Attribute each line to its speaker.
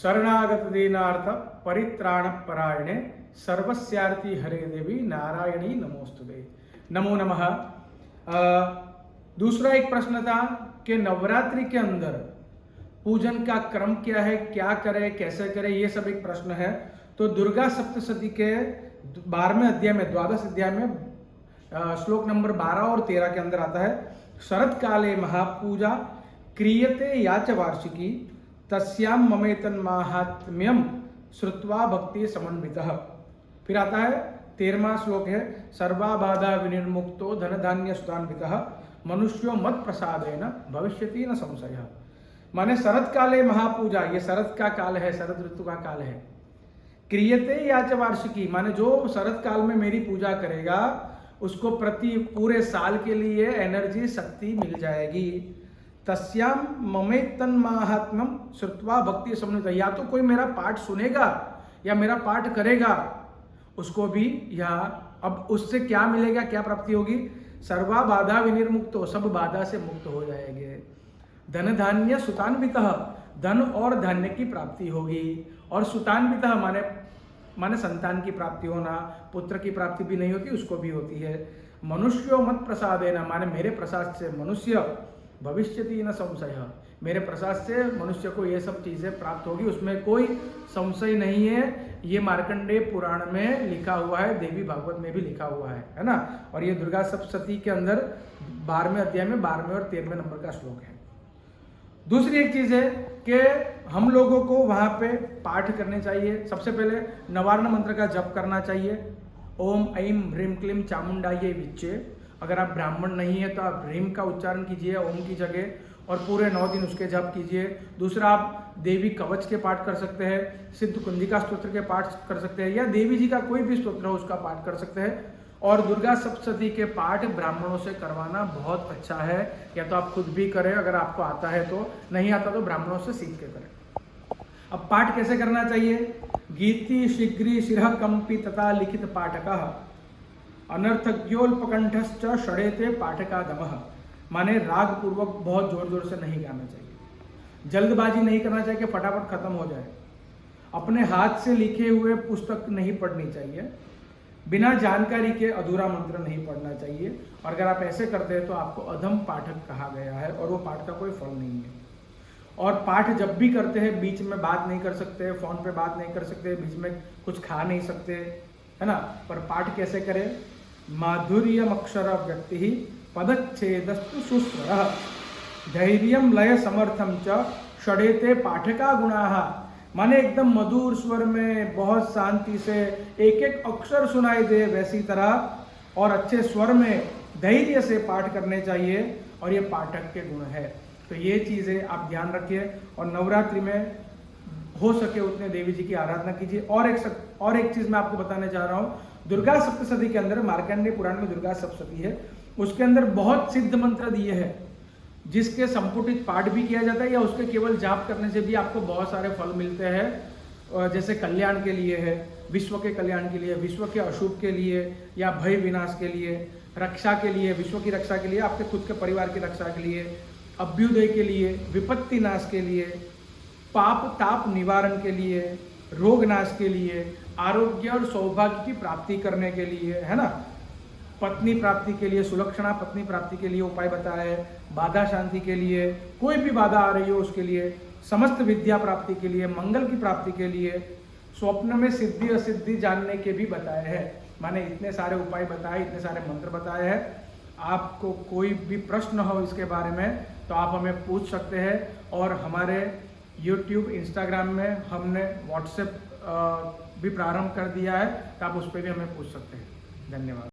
Speaker 1: शरणागत दीनार्थ परित्राण परायणे सर्वस्यार्थी हरे देवी नारायणी नमोस्तुते। नमो नमः। दूसरा एक प्रश्न था कि नवरात्रि के अंदर पूजन का क्रम क्या है, क्या करें, कैसे करें, ये सब एक प्रश्न है। तो दुर्गा सप्तशती के 12वें अध्याय में, द्वादश अध्याय में श्लोक नंबर 12 और 13 के अंदर आता है, शरद काले महापूजा क्रियते याच वार्षिकी तस्याम ममेतन माहात्म्यम श्रुत्वा भक्ति समन्वितः। फिर आता है 13वां श्लोक है, सर्वा बाधा विनिर्मुक्तो धन धान्य सुतान्वितः मनुष्यो मत प्रसादेन भविष्यति न संशयः। माने शरद काले महापूजा, ये शरद का काल है, शरद ऋतु का काल है। क्रियते याच वार्षिकी, माने जो शरद काल में मेरी पूजा करेगा उसको प्रति पूरे साल के लिए एनर्जी, शक्ति मिल जाएगी। तस्याम ममेतन महात्म्यम श्रुत्वा भक्ति समन्वितः, या तो कोई मेरा पाठ सुनेगा या मेरा पाठ करेगा, उसको भी यहाँ अब उससे क्या मिलेगा, क्या प्राप्ति होगी, सर्वा बाधा विनिर्मुक्तो, सब बाधा से मुक्त हो जाएंगे। धन धान्य सुतान्वितः, धन और धान्य की प्राप्ति होगी। और सुतान्वितः माने संतान की प्राप्ति होना, पुत्र की प्राप्ति भी नहीं होती, उसको भी होती है। मनुष्यो मत प्रसादेन, माने मेरे प्रसाद से मनुष्य भविष्यति न संशय, मेरे प्रसाद से मनुष्य को ये सब चीजें प्राप्त होगी, उसमें कोई संशय नहीं है। ये मार्कंडेय पुराण में लिखा हुआ है, देवी भागवत में भी लिखा हुआ है ना। और ये दुर्गा सप्तशती के अंदर 12वें अध्याय में 12वें और 13वें नंबर का श्लोक है। दूसरी एक चीज है कि हम लोगों को वहां पे पाठ करने चाहिए। सबसे पहले नवार्ण मंत्र का जप करना चाहिए, ओम ऐं ह्रीं क्लीं चामुंडायै विच्चे। अगर आप ब्राह्मण नहीं है तो आप ह्रीं का उच्चारण कीजिए ओम की जगह, और पूरे 9 दिन उसके जप कीजिए। दूसरा, आप देवी कवच के पाठ कर सकते हैं, सिद्ध कुंजिका स्तोत्र के पाठ कर सकते हैं, या देवी जी का कोई भी स्तोत्र हो उसका पाठ कर सकते हैं। और दुर्गा सप्तशती के पाठ ब्राह्मणों से करवाना बहुत अच्छा है, या तो आप खुद भी करें अगर आपको आता है तो, नहीं आता तो ब्राह्मणों से सीख के करें। अब पाठ कैसे करना चाहिए, गीति शीघ्री शिरः कंपी तथा लिखित पाठकः अनर्थज्ञोल्पकंठश्च षडेते पाठकादमः। माने राग पूर्वक बहुत जोर जोर से नहीं गाना चाहिए, जल्दबाजी नहीं करना चाहिए कि फटाफट खत्म हो जाए। अपने हाथ से लिखे हुए पुस्तक नहीं पढ़नी चाहिए, बिना जानकारी के अधूरा मंत्र नहीं पढ़ना चाहिए। और अगर आप ऐसे करते हैं तो आपको अधम पाठक कहा गया है और वो पाठ का कोई फल नहीं है। और पाठ जब भी करते हैं बीच में बात नहीं कर सकते, फोन पे बात नहीं कर सकते, बीच में कुछ खा नहीं सकते, है ना। पर पाठ कैसे करें, माधुर्यम अक्षर व्यक्ति ही पदच्छेदस्तु सुस्वरः धैर्यम लय समर्थम च षडेते पाठका गुणाः। माने एकदम मधुर स्वर में बहुत शांति से एक एक अक्षर सुनाई दे वैसी तरह और अच्छे स्वर में धैर्य से पाठ करने चाहिए, और ये पाठक के गुण है। तो ये चीज़ें आप ध्यान रखिए, और नवरात्रि में हो सके उतने देवी जी की आराधना कीजिए। और एक चीज़ मैं आपको बताने जा रहा हूँ, दुर्गा सप्तशती के अंदर, मार्कंडेय पुराण में दुर्गा सप्तशती है, उसके अंदर बहुत सिद्ध मंत्र दिए हैं जिसके संपुटित पाठ भी किया जाता है, या उसके केवल जाप करने से भी आपको बहुत सारे फल मिलते हैं। जैसे कल्याण के लिए है, विश्व के कल्याण के लिए, विश्व के अशुभ के लिए, या भय विनाश के लिए, रक्षा के लिए, विश्व की रक्षा के लिए, आपके खुद के परिवार की रक्षा के लिए, अभ्युदय के लिए, विपत्ति नाश के लिए, पाप ताप निवारण के लिए, रोग नाश के लिए, आरोग्य और सौभाग्य की प्राप्ति करने के लिए, है ना, पत्नी प्राप्ति के लिए, सुलक्षणा पत्नी प्राप्ति के लिए उपाय बताया है, बाधा शांति के लिए, कोई भी बाधा आ रही हो उसके लिए, समस्त विद्या प्राप्ति के लिए, मंगल की प्राप्ति के लिए, स्वप्न में सिद्धि असिद्धि जानने के भी बताए हैं। माने इतने सारे उपाय बताए, इतने सारे मंत्र बताए हैं। आपको कोई भी प्रश्न हो इसके बारे में तो आप हमें पूछ सकते हैं, और हमारे YouTube, Instagram में हमने WhatsApp भी प्रारंभ कर दिया है, तो आप उस पर भी हमें पूछ सकते हैं। धन्यवाद।